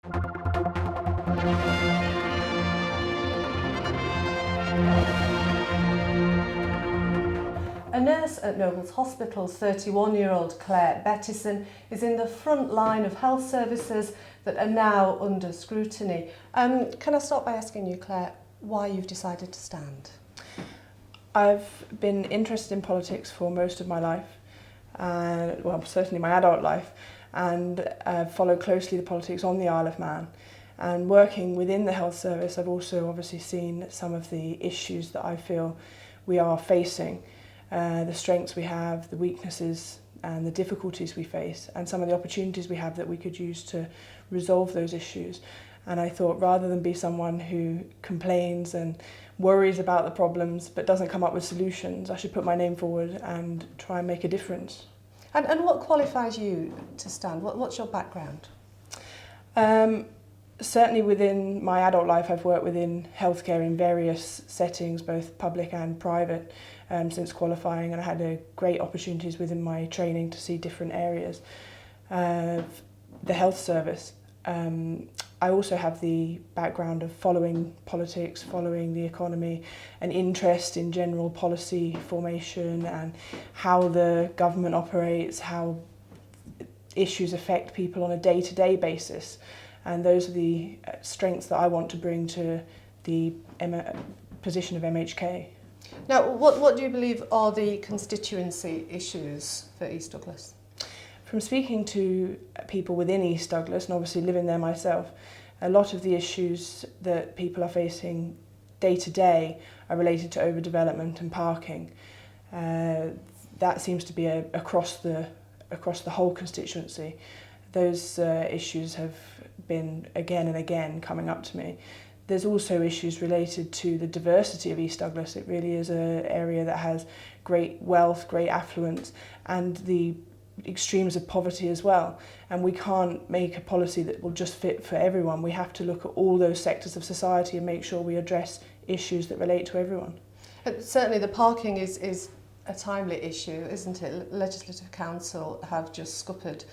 A nurse at Nobles Hospital's 31-year-old Clare Bettison is in the front line of health services that are now under scrutiny. Can I start by asking you, Clare, why you've decided to stand? I've been interested in politics for most of my life, well, certainly my adult life, and followed closely the politics on the Isle of Man. And working within the health service, I've also obviously seen some of the issues that I feel we are facing. The strengths we have, the weaknesses and the difficulties we face, and some of the opportunities we have that we could use to resolve those issues. And I thought, rather than be someone who complains and worries about the problems but doesn't come up with solutions, I should put my name forward and try and make a difference. And what qualifies you to stand? What's your background? Certainly within my adult life, I've worked within healthcare in various settings, both public and private, since qualifying, and I had great opportunities within my training to see different areas of the health service. I also have the background of following politics, following the economy, an interest in general policy formation and how the government operates, how issues affect people on a day-to-day basis. And those are the strengths that I want to bring to the position of MHK. Now, what do you believe are the constituency issues for East Douglas? From speaking to people within East Douglas, and obviously living there myself, a lot of the issues that people are facing day to day are related to overdevelopment and parking. That seems to be across the whole constituency. Those issues have been again and again coming up to me. There's also issues related to the diversity of East Douglas. It really is an area that has great wealth, great affluence, and the extremes of poverty as well. And we can't make a policy that will just fit for everyone. We have to look at all those sectors of society and make sure we address issues that relate to everyone. Certainly the parking is a timely issue, isn't it? Legislative Council have just scuppered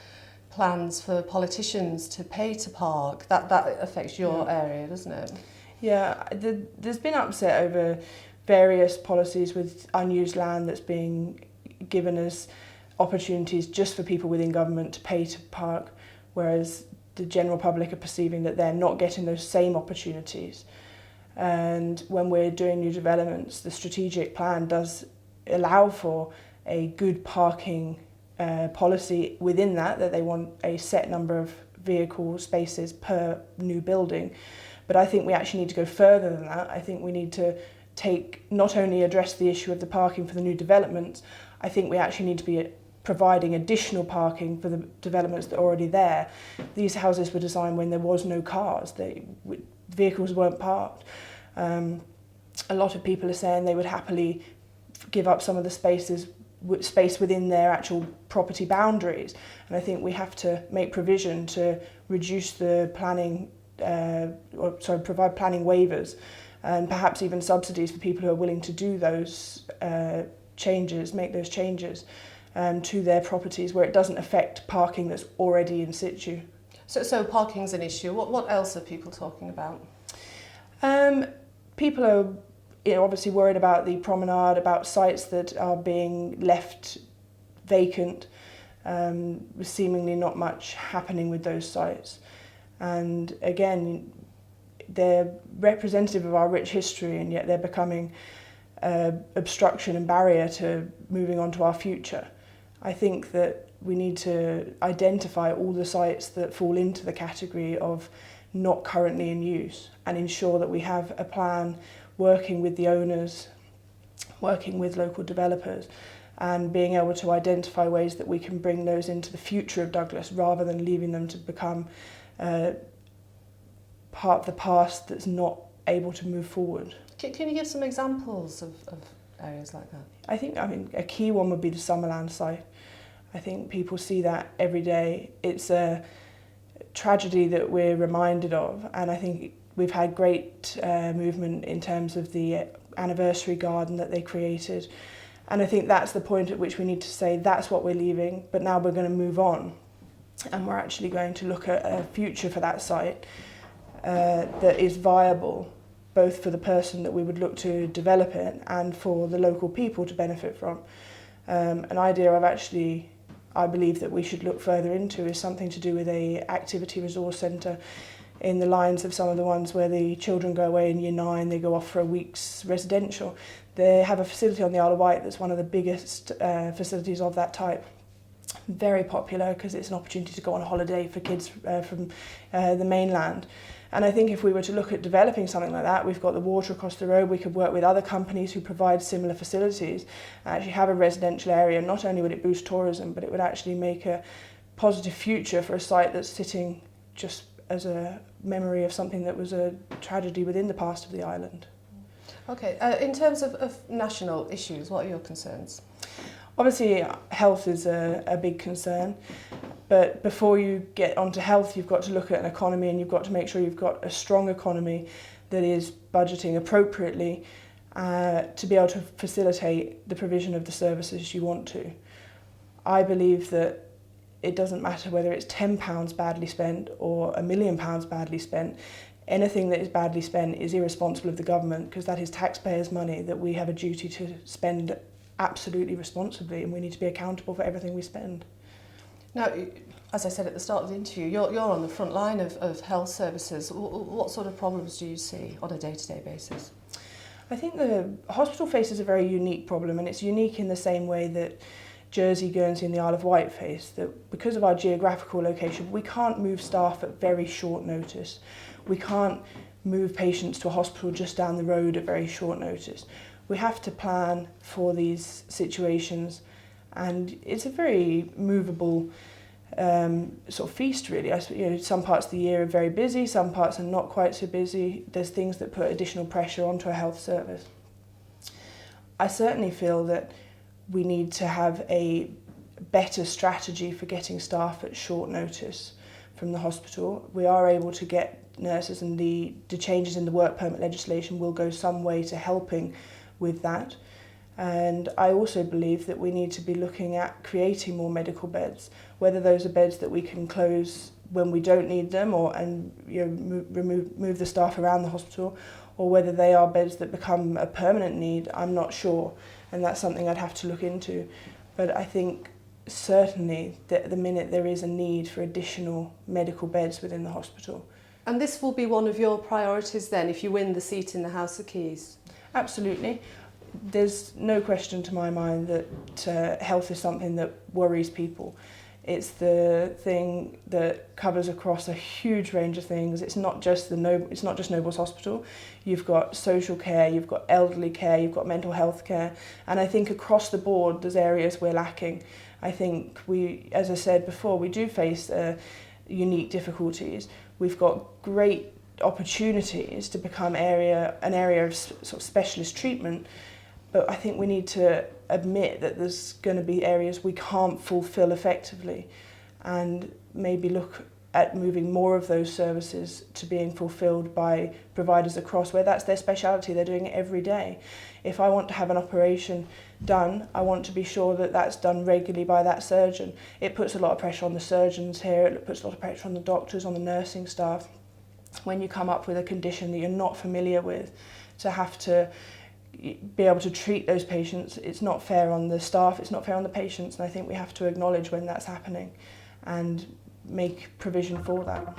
plans for politicians to pay to park. That affects your area, doesn't it? Yeah, there's been upset over various policies with unused land that's being given as opportunities just for people within government to pay to park, whereas the general public are perceiving that they're not getting those same opportunities. And when we're doing new developments, the strategic plan does allow for a good parking policy within that they want a set number of vehicle spaces per new building. But I think we actually need to go further than that. I think we need to not only address the issue of the parking for the new developments, I think we actually need to be providing additional parking for the developments that are already there. These houses were designed when there was no cars, vehicles weren't parked. A lot of people are saying they would happily give up some of the space within their actual property boundaries, and I think we have to make provision to reduce the provide planning waivers and perhaps even subsidies for people who are willing to do those make those changes to their properties where it doesn't affect parking that's already in situ. So parking's an issue. What else are people talking about? People are obviously worried about the promenade, about sites that are being left vacant, with seemingly not much happening with those sites. And again, they're representative of our rich history, and yet they're becoming obstruction and barrier to moving on to our future. I think that we need to identify all the sites that fall into the category of not currently in use and ensure that we have a plan working with the owners, working with local developers, and being able to identify ways that we can bring those into the future of Douglas rather than leaving them to become part of the past that's not able to move forward. Can you give some examples of areas like that? I think, a key one would be the Summerland site. I think people see that every day. It's a tragedy that we're reminded of, and I think we've had great movement in terms of the anniversary garden that they created. And I think that's the point at which we need to say that's what we're leaving, but now we're going to move on. and we're actually going to look at a future for that site that is viable, both for the person that we would look to develop it and for the local people to benefit from. An idea I believe that we should look further into is something to do with a activity resource centre in the lines of some of the ones where the children go away in year 9, they go off for a week's residential. They have a facility on the Isle of Wight that's one of the biggest facilities of that type. Very popular because it's an opportunity to go on holiday for kids from the mainland. And I think if we were to look at developing something like that, we've got the water across the road, we could work with other companies who provide similar facilities, actually have a residential area. Not only would it boost tourism, but it would actually make a positive future for a site that's sitting just as a memory of something that was a tragedy within the past of the island. Okay, in terms of national issues, what are your concerns? Obviously, health is a big concern, but before you get onto health, you've got to look at an economy, and you've got to make sure you've got a strong economy that is budgeting appropriately to be able to facilitate the provision of the services you want to. I believe that it doesn't matter whether it's £10 badly spent or £1 million badly spent. Anything that is badly spent is irresponsible of the government, because that is taxpayers' money that we have a duty to spend absolutely responsibly, and we need to be accountable for everything we spend. Now, as I said at the start of the interview, you're on the front line of health services. What sort of problems do you see on a day-to-day basis? I think the hospital faces a very unique problem, and it's unique in the same way that Jersey, Guernsey and the Isle of Wight face, that because of our geographical location, we can't move staff at very short notice. We can't move patients to a hospital just down the road at very short notice. We have to plan for these situations, and it's a very movable sort of feast, really. Some parts of the year are very busy, some parts are not quite so busy. There's things that put additional pressure onto a health service. I certainly feel that we need to have a better strategy for getting staff at short notice from the hospital. We are able to get nurses, and the changes in the work permit legislation will go some way to helping with that. And I also believe that we need to be looking at creating more medical beds, whether those are beds that we can close when we don't need them, or move the staff around the hospital, or whether they are beds that become a permanent need. I'm not sure, and that's something I'd have to look into. But I think certainly that at the minute there is a need for additional medical beds within the hospital. And this will be one of your priorities then, if you win the seat in the House of Keys? Absolutely. There's no question to my mind that health is something that worries people. It's the thing that covers across a huge range of things. It's not just Nobles Hospital. You've got social care, you've got elderly care, you've got mental health care, and I think across the board there's areas we're lacking. I think we, as I said before, we do face unique difficulties. We've got great opportunities to become an area of sort of specialist treatment, but I think we need to admit that there's going to be areas we can't fulfil effectively, and maybe look at moving more of those services to being fulfilled by providers across, where that's their speciality, they're doing it every day. If I want to have an operation done, I want to be sure that that's done regularly by that surgeon. It puts a lot of pressure on the surgeons here, it puts a lot of pressure on the doctors, on the nursing staff. When you come up with a condition that you're not familiar with, to have to be able to treat those patients, it's not fair on the staff, it's not fair on the patients, and I think we have to acknowledge when that's happening and make provision for that.